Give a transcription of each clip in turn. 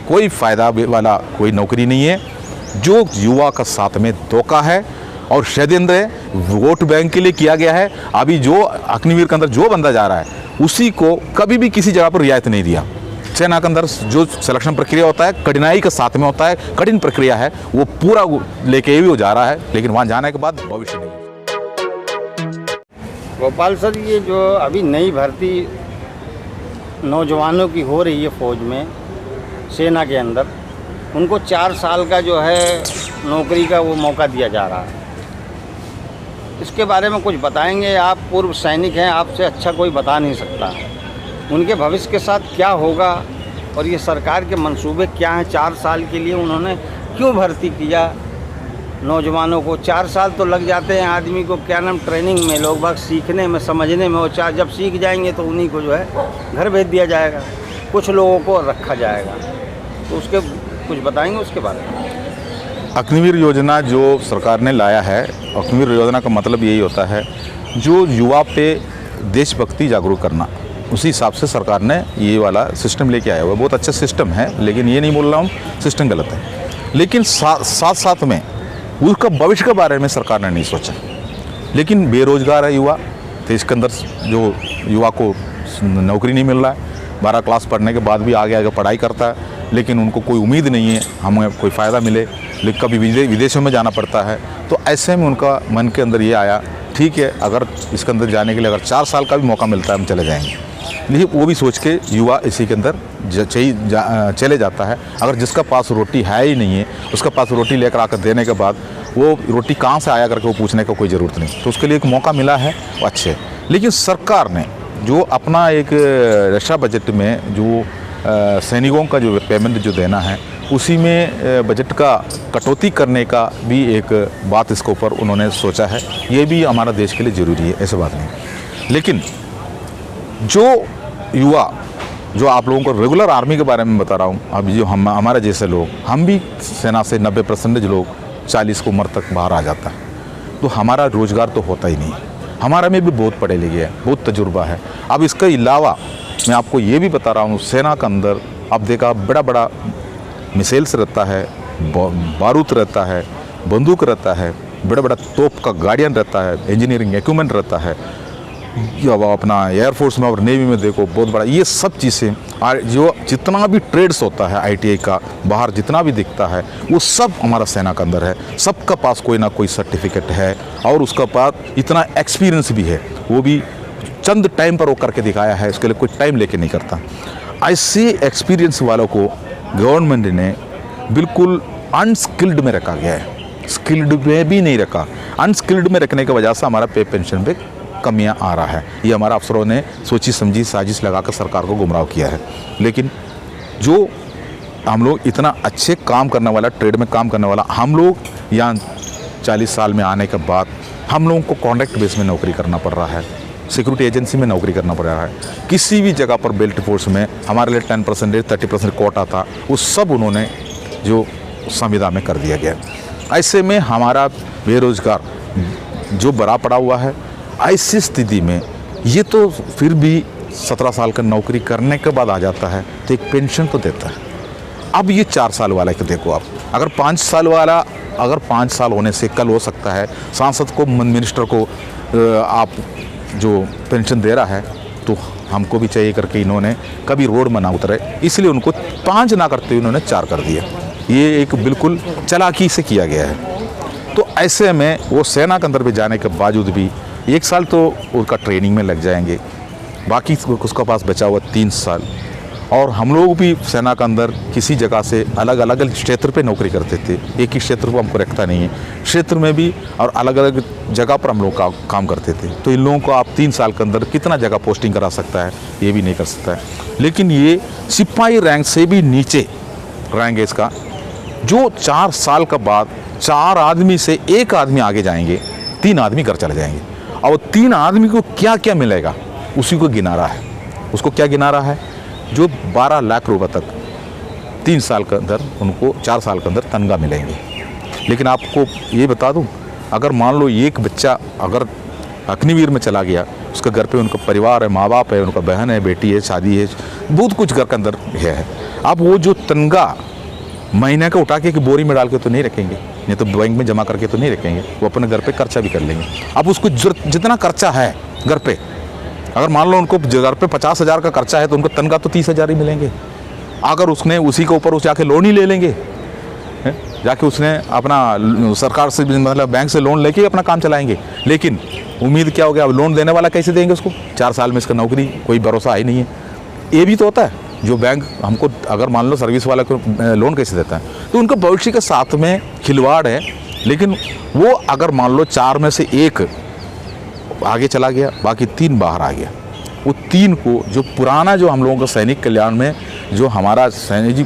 कोई फ़ायदा वाला कोई नौकरी नहीं है। जो युवा का साथ में धोखा है और षड्यंत्र है, वोट बैंक के लिए किया गया है। अभी जो अग्निवीर के अंदर जो बंदा जा रहा है उसी को कभी भी किसी जगह पर रियायत नहीं दिया। सेना के अंदर जो सिलेक्शन प्रक्रिया होता है कठिनाई के साथ में होता है, कठिन प्रक्रिया है, वो पूरा लेके भी वो जा रहा है, लेकिन वहाँ जाने के बाद भविष्य नहीं। गोपाल सर, ये जो अभी नई भर्ती नौजवानों की हो रही है फौज में, सेना के अंदर, उनको 4 साल का जो है नौकरी का वो मौका दिया जा रहा है। इसके बारे में कुछ बताएंगे? आप पूर्व सैनिक हैं, आपसे अच्छा कोई बता नहीं सकता उनके भविष्य के साथ क्या होगा और ये सरकार के मंसूबे क्या हैं। 4 साल के लिए उन्होंने क्यों भर्ती किया नौजवानों को? 4 साल तो लग जाते हैं आदमी को, क्या नाम, ट्रेनिंग में, लोग बाग सीखने में, समझने में। और जब सीख जाएंगे तो उन्हीं को जो है घर भेज दिया जाएगा, कुछ लोगों को रखा जाएगा। तो उसके कुछ बताएंगे उसके बारे में? अग्निवीर योजना जो सरकार ने लाया है, अग्निवीर योजना का मतलब यही होता है जो युवा पे देशभक्ति जागरूक करना, उसी हिसाब से सरकार ने ये वाला सिस्टम लेके आया हुआ है। बहुत अच्छा सिस्टम है, लेकिन ये नहीं बोल रहा हूँ सिस्टम गलत है, लेकिन साथ साथ में उसका भविष्य के बारे में सरकार ने नहीं सोचा। लेकिन बेरोजगार है युवा, तो इसके अंदर जो युवा को नौकरी नहीं मिल रहा है, 12 क्लास पढ़ने के बाद भी आगे आगे पढ़ाई करता है, लेकिन उनको कोई उम्मीद नहीं है हमें कोई फ़ायदा मिले, लेकिन कभी विदेशों में जाना पड़ता है। तो ऐसे में उनका मन के अंदर ये आया, ठीक है, अगर इसके अंदर जाने के लिए अगर 4 साल का भी मौका मिलता है हम चले जाएंगे। लेकिन वो भी सोच के युवा इसी के अंदर चले जाता है। अगर जिसका पास रोटी है ही नहीं है, उसका पास रोटी लेकर आकर देने के बाद वो रोटी कहाँ से आया करके वो पूछने का कोई ज़रूरत नहीं। तो उसके लिए एक मौका मिला है, वो अच्छे। लेकिन सरकार ने जो अपना एक रक्षा बजट में जो सैनिकों का जो पेमेंट जो देना है, उसी में बजट का कटौती करने का भी एक बात इसके ऊपर उन्होंने सोचा है। ये भी हमारा देश के लिए ज़रूरी है, ऐसे बात नहीं। लेकिन जो युवा, जो आप लोगों को रेगुलर आर्मी के बारे में बता रहा हूँ, अभी जो हमारे जैसे लोग, हम भी सेना से 90% लोग 40 की उम्र तक बाहर आ जाता है, तो हमारा रोज़गार तो होता ही नहीं। हमारा में भी बहुत पढ़े लिखे हैं, बहुत तजुर्बा है। अब इसके अलावा मैं आपको ये भी बता रहा हूँ, सेना के अंदर अब देखा बड़ा बड़ा मिसाइल्स रहता है, बारूद रहता है, बंदूक रहता है, बड़ा बड़ा तोप का गाड़ियाँ रहता है, इंजीनियरिंग इक्विपमेंट रहता है। अब अपना एयरफोर्स में और नेवी में देखो बहुत बड़ा, ये सब चीज़ें जो जितना भी ट्रेड्स होता है ITI का बाहर जितना भी दिखता है, वो सब हमारा सेना के अंदर है। सबका पास कोई ना कोई सर्टिफिकेट है और उसका पास इतना एक्सपीरियंस भी है, वो भी चंद टाइम पर वो करके दिखाया है, इसके लिए कोई टाइम लेके नहीं करता। ऐसे एक्सपीरियंस वालों को गवर्नमेंट ने बिल्कुल अनस्किल्ड में रखा गया है, स्किल्ड में भी नहीं रखा। अनस्किल्ड में रखने की वजह से हमारा पे पेंशन पे कमियां आ रहा है। ये हमारा अफसरों ने सोची समझी साजिश लगाकर सरकार को गुमराह किया है। लेकिन जो हम लोग इतना अच्छे काम करने वाला, ट्रेड में काम करने वाला, हम लोग यहाँ 40 साल में आने के बाद हम लोगों को कॉन्ट्रैक्ट बेस में नौकरी करना पड़ रहा है, सिक्योरिटी एजेंसी में नौकरी करना पड़ रहा है। किसी भी जगह पर बेल्ट फोर्स में हमारे लिए 10% 30% कोटा था, वो सब उन्होंने जो संविदा में कर दिया गया। ऐसे में हमारा बेरोजगार जो बड़ा पड़ा हुआ है, ऐसी स्थिति में ये तो फिर भी 17 साल का नौकरी करने के बाद आ जाता है तो एक पेंशन तो देता है। अब ये 4 साल वाला को देखो आप, अगर 5 साल वाला, अगर 5 साल होने से कल हो सकता है सांसद को, मिनिस्टर को आप जो पेंशन दे रहा है, तो हमको भी चाहिए करके इन्होंने कभी रोड में ना उतरे, इसलिए उनको 5 ना करते हुए इन्होंने 4 कर दिया। ये एक बिल्कुल चालाकी से किया गया है। तो ऐसे में वो सेना के अंदर भी जाने के बावजूद भी 1 साल तो उसका ट्रेनिंग में लग जाएंगे, बाकी उसका पास बचा हुआ 3 साल। और हम लोग भी सेना के अंदर किसी जगह से अलग अलग क्षेत्र पे नौकरी करते थे, एक ही क्षेत्र को हमको रखता नहीं है, क्षेत्र में भी और अलग अलग जगह पर हम लोग काम करते थे। तो इन लोगों को आप 3 साल के अंदर कितना जगह पोस्टिंग करा सकता है, ये भी नहीं कर सकता है। लेकिन ये सिपाही रैंक से भी नीचे रैंक है इसका, जो 4 साल के बाद 4 आदमी से 1 आदमी आगे जाएंगे, 3 आदमी घर चले जाएंगे। और 3 आदमी को क्या क्या मिलेगा उसी को गिना रहा है। उसको क्या गिना रहा है? जो 12 लाख रुपए तक 3 साल के अंदर उनको 4 साल के अंदर तनख्वाह मिलेंगे। लेकिन आपको ये बता दूं, अगर मान लो एक बच्चा अगर अग्निवीर में चला गया, उसके घर पे उनका परिवार है, माँ बाप है, उनका बहन है, बेटी है, शादी है, बहुत कुछ घर के अंदर है, अब वो जो तनख्वाह महीने का उठा के एक बोरी में डाल के तो नहीं रखेंगे, नहीं तो बैंक में जमा करके तो नहीं रखेंगे, वो अपने घर पे खर्चा भी कर लेंगे। अब उसको जितना खर्चा है घर पे, अगर मान लो उनको घर पे 50,000 का खर्चा है तो उनको तनख्वाह तो 30,000 ही मिलेंगे। अगर उसने उसी के ऊपर उस जाके लोन ही ले लेंगे, जाके उसने अपना सरकार से मतलब बैंक से लोन लेके अपना काम चलाएंगे। लेकिन उम्मीद क्या हो गया, अब लोन देने वाला कैसे देंगे उसको? 4 साल में इसका नौकरी कोई भरोसा ही नहीं है। ये भी तो होता है, जो बैंक हमको अगर मान लो सर्विस वाला को लोन कैसे देता है, तो उनका भविष्य के साथ में खिलवाड़ है। लेकिन वो अगर मान लो 4 में से 1 आगे चला गया, बाकी 3 बाहर आ गया, वो 3 को जो पुराना जो हम लोगों का सैनिक कल्याण में जो हमारा सैनिक जी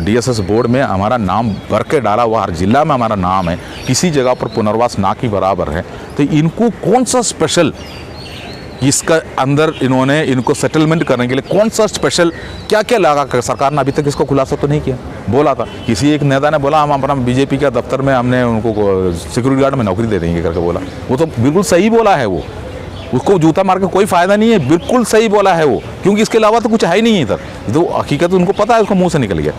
DSS बोर्ड में हमारा नाम भर के डाला हुआ, हर जिला में हमारा नाम है, किसी जगह पर पुनर्वास ना की बराबर है, तो इनको कौन सा स्पेशल इसका अंदर इनको सेटलमेंट करने के लिए कौन सा स्पेशल क्या क्या लगा कर सरकार ने अभी तक इसको खुलासा तो नहीं किया। बोला था किसी एक नेता ने, बोला हम अपना बीजेपी का दफ्तर में हमने उनको सिक्योरिटी गार्ड में नौकरी दे देंगे करके बोला। वो तो बिल्कुल सही बोला है, वो उसको जूता मार के कोई फ़ायदा नहीं है, बिल्कुल सही बोला है वो, क्योंकि इसके अलावा तो कुछ है ही नहीं इधर, तो हकीकत उनको पता है, उसको मुँह से निकल गया।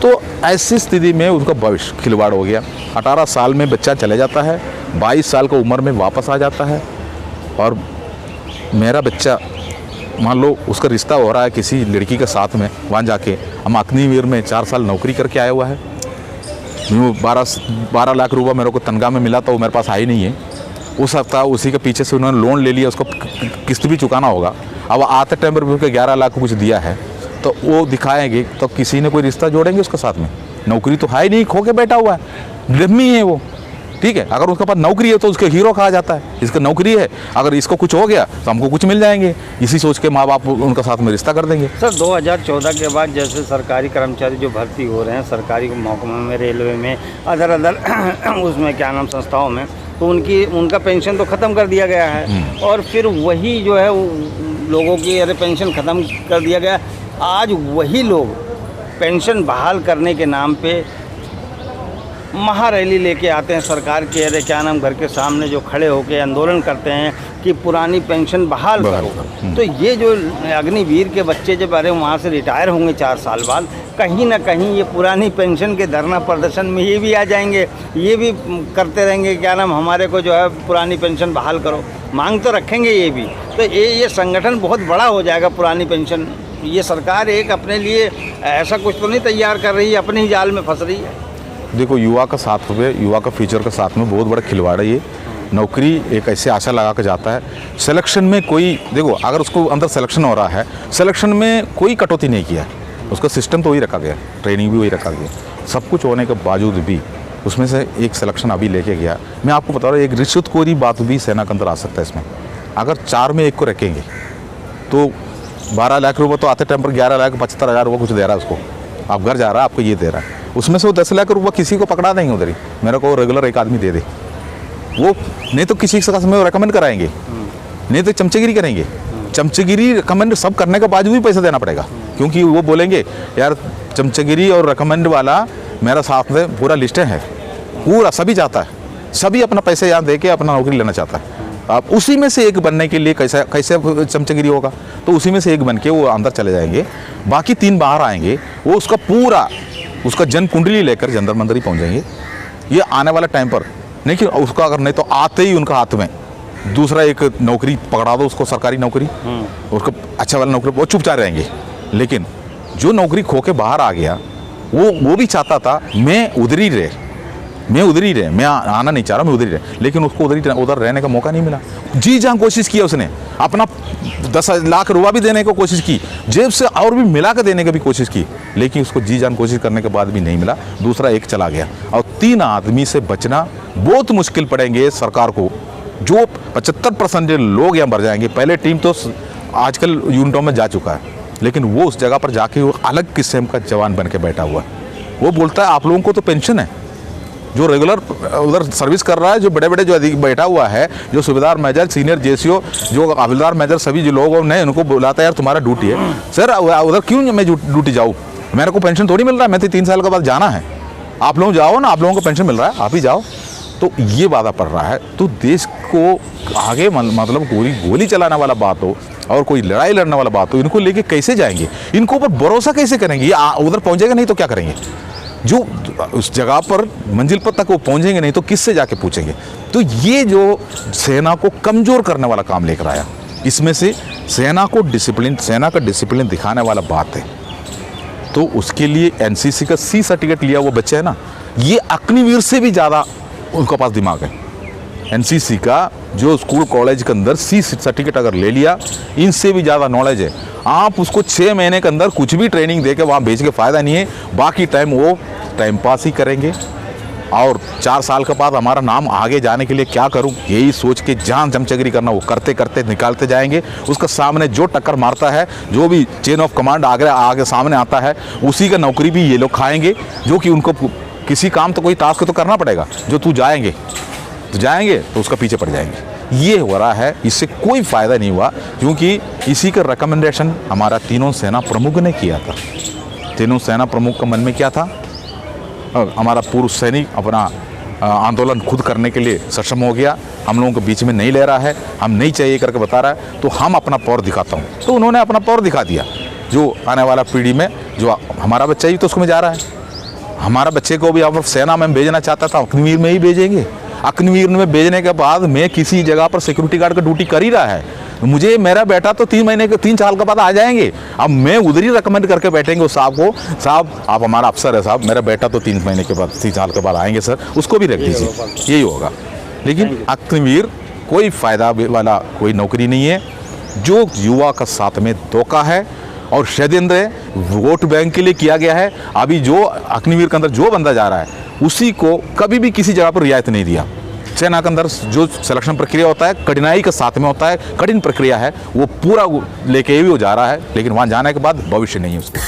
तो ऐसी स्थिति में उनका भविष्य खिलवाड़ हो गया। 18 साल में बच्चा चले जाता है, 22 साल की उम्र में वापस आ जाता है, और मेरा बच्चा मान लो उसका रिश्ता हो रहा है किसी लड़की के साथ में, वहाँ जाके हम अग्निवीर में 4 साल नौकरी करके आया हुआ है, 12 लाख रुपया मेरे को तनख्वाह में मिला, तो वो मेरे पास आई नहीं है। उस हफ्ता उसी के पीछे से उन्होंने लोन ले लिया, उसको किस्त भी चुकाना होगा। अब आते टाइम पर उनको 11 लाख को कुछ दिया है, तो वो दिखाएंगे तो किसी ने कोई रिश्ता जोड़ेंगे उसके साथ में। नौकरी तो है ही नहीं, खो के बैठा हुआ है, डम्मी है वो, ठीक है। अगर उसके पास नौकरी है तो उसके हीरो कहा जाता है, इसका नौकरी है, अगर इसको कुछ हो गया तो हमको कुछ मिल जाएंगे, इसी सोच के माँ बाप उनका साथ में रिश्ता कर देंगे। सर 2014 के बाद जैसे सरकारी कर्मचारी जो भर्ती हो रहे हैं सरकारी महकमे में, रेलवे में, अदर उसमें क्या नाम संस्थाओं में, तो उनका पेंशन तो ख़त्म कर दिया गया है, और फिर वही जो है लोगों की अरे पेंशन ख़त्म कर दिया गया। आज वही लोग पेंशन बहाल करने के नाम पे महारैली लेके आते हैं सरकार के अरे क्या नाम घर के सामने जो खड़े होकर आंदोलन करते हैं कि पुरानी पेंशन बहाल करो। तो ये जो अग्निवीर के बच्चे जब अरे वहाँ से रिटायर होंगे 4 साल बाद, कहीं ना कहीं ये पुरानी पेंशन के धरना प्रदर्शन में ये भी आ जाएंगे, ये भी करते रहेंगे क्या नाम हमारे को जो है पुरानी पेंशन बहाल करो, मांग तो रखेंगे ये भी। तो ये संगठन बहुत बड़ा हो जाएगा पुरानी पेंशन। ये सरकार एक अपने लिए ऐसा कुछ तो नहीं तैयार कर रही है, अपने ही जाल में फंस रही है। देखो, युवा का साथ में, युवा का फ्यूचर का साथ में बहुत बड़ा खिलवाड़ है ये। नौकरी एक ऐसे आशा लगा कर जाता है, सिलेक्शन में कोई, देखो अगर उसको अंदर सिलेक्शन हो रहा है, सिलेक्शन में कोई कटौती नहीं किया, उसका सिस्टम तो वही रखा गया, ट्रेनिंग भी वही रखा गया, सब कुछ होने के बावजूद भी उसमें से एक सिलेक्शन अभी लेके गया। मैं आपको बता रहा हूँ, एक रिश्वतखोरी बात भी सेना के अंदर आ सकता है इसमें। अगर 4 में 1 को रखेंगे तो 12 लाख रुपये तो आते टाइम पर 11,75,000 वो कुछ दे रहा है उसको, आप घर जा रहा है आपको ये दे रहा है, उसमें से वो 10 लाख रुपये किसी को पकड़ा देंगे उधर ही, मेरे को रेगुलर एक आदमी दे दे, वो नहीं तो किसी के में रिकमेंड कराएंगे, नहीं तो चमचेगिरी करेंगे। चमचेगिरी रिकमेंड सब करने के बावजूद भी पैसा देना पड़ेगा, क्योंकि वो बोलेंगे यार चमचेगिरी और रिकमेंड वाला मेरा साथ में पूरा लिस्ट है, पूरा सभी चाहता है, सभी अपना पैसे यहाँ दे के अपना नौकरी लेना चाहता है। आप उसी में से एक बनने के लिए कैसे चमचेगिरी होगा, तो उसी में से एक बन के वो अंदर चले जाएंगे, बाकी 3 बाहर आएंगे, वो उसका पूरा उसका जन कुंडली लेकर जंतर मंतर ही पहुँच जाएंगे। ये आने वाला टाइम पर नहीं कि उसका अगर नहीं तो आते ही उनका हाथ में दूसरा एक नौकरी पकड़ा दो उसको, सरकारी नौकरी, उसको अच्छा वाला नौकरी, वो चुपचाप रहेंगे। लेकिन जो नौकरी खो के बाहर आ गया वो भी चाहता था मैं उधर ही रहे, मैं आना नहीं चाह रहा, मैं उधर ही रहे, लेकिन उसको उधर रहने का मौका नहीं मिला। जी जान कोशिश की उसने, अपना 10 लाख रुपया भी देने की कोशिश की, जेब से और भी मिला कर देने की भी कोशिश की, लेकिन उसको जी जान कोशिश करने के बाद भी नहीं मिला, दूसरा एक चला गया। और 3 आदमी से बचना बहुत मुश्किल पड़ेंगे सरकार को, जो 75% लोग यहाँ मर जाएंगे। पहले टीम तो आजकल यूनिटों में जा चुका है, लेकिन वो उस जगह पर जाके वो अलग किस्म का जवान बन के बैठा हुआ है। वो बोलता है आप लोगों को तो पेंशन है, जो रेगुलर उधर सर्विस कर रहा है, जो बड़े बड़े जो अधिक बैठा हुआ है, जो सूबेदार मेजर, सीनियर जेसीओ, जो हवलदार मेजर, सभी जो लोगों ने उनको बुलाता है यार तुम्हारा ड्यूटी है। सर उधर क्यों मैं ड्यूटी जाऊँ, मेरे को पेंशन थोड़ी मिल रहा है, मैं तो 3 साल के बाद जाना है, आप लोग जाओ ना, आप लोगों को पेंशन मिल रहा है, आप ही जाओ। तो ये वादा पड़ रहा है, तो देश को आगे मतलब गोली चलाने वाला बात हो, और कोई लड़ाई लड़ने वाला बात हो, इनको लेके कैसे जाएंगे, इनको ऊपर भरोसा कैसे करेंगे? ये उधर पहुंचेगा नहीं तो क्या करेंगे? जो उस जगह पर मंजिल पर तक वो पहुंचेंगे नहीं तो किससे जाके पूछेंगे? तो ये जो सेना को कमज़ोर करने वाला काम लेकर आया, इसमें से सेना का डिसिप्लिन दिखाने वाला बात है। तो उसके लिए एनसीसी का सी सर्टिफिकेट लिया वो बच्चे है ना, ये अग्निवीर से भी ज़्यादा उनके पास दिमाग है। एनसीसी का जो स्कूल कॉलेज के अंदर सी सर्टिफिकेट अगर ले लिया, इनसे भी ज़्यादा नॉलेज है। आप उसको 6 महीने के अंदर कुछ भी ट्रेनिंग दे के वहाँ भेज के फ़ायदा नहीं है, बाकी टाइम वो टाइम पास ही करेंगे। और 4 साल के बाद हमारा नाम आगे जाने के लिए क्या करूं, यही सोच के जान चमचगरी करना, वो करते करते निकालते जाएंगे। उसका सामने जो टक्कर मारता है, जो भी चेन ऑफ कमांड आगे सामने आता है, उसी का नौकरी भी ये लोग खाएंगे। जो कि उनको किसी काम तो कोई टास्क तो करना पड़ेगा, जो जाएंगे तो उसका पीछे पड़ जाएंगे। ये हो रहा है, इससे कोई फ़ायदा नहीं हुआ, क्योंकि इसी का रिकमेंडेशन हमारा तीनों सेना प्रमुख ने किया था। तीनों सेना प्रमुख का मन में क्या था, हमारा पूर्व सैनिक अपना आंदोलन खुद करने के लिए सक्षम हो गया, हम लोगों के बीच में नहीं ले रहा है, हम नहीं चाहिए करके बता रहा है, तो हम अपना पावर दिखाता हूँ। तो उन्होंने अपना पावर दिखा दिया। जो आने वाला पीढ़ी में जो हमारा बच्चा ही तो उसमें जा रहा है, हमारा बच्चे को भी आप सेना में भेजना चाहता था, अग्निवीर में ही भेजेंगे। अग्निवीर में भेजने के बाद मैं किसी जगह पर सिक्योरिटी गार्ड का ड्यूटी कर ही रहा है, मुझे मेरा बेटा तो 3 साल के बाद आ जाएंगे। अब मैं उधर ही रिकमेंड करके बैठेंगे उस साहब को, साहब आप हमारा अफसर है साहब, मेरा बेटा तो 3 महीने के बाद 3 साल के बाद आएंगे सर, उसको भी रख दीजिए, यही होगा। लेकिन अग्निवीर कोई फ़ायदा वाला कोई नौकरी नहीं है। जो युवा का साथ में धोखा है और षड्यंत्र है, वोट बैंक के लिए किया गया है। अभी जो अग्निवीर के अंदर जो बंदा जा रहा है, उसी को कभी भी किसी जगह पर रियायत नहीं दिया। सेना के अंदर जो सिलेक्शन प्रक्रिया होता है, कठिनाई के साथ में होता है, कठिन प्रक्रिया है, वो पूरा लेके भी वो जा रहा है, लेकिन वहाँ जाने के बाद भविष्य नहीं है उसका।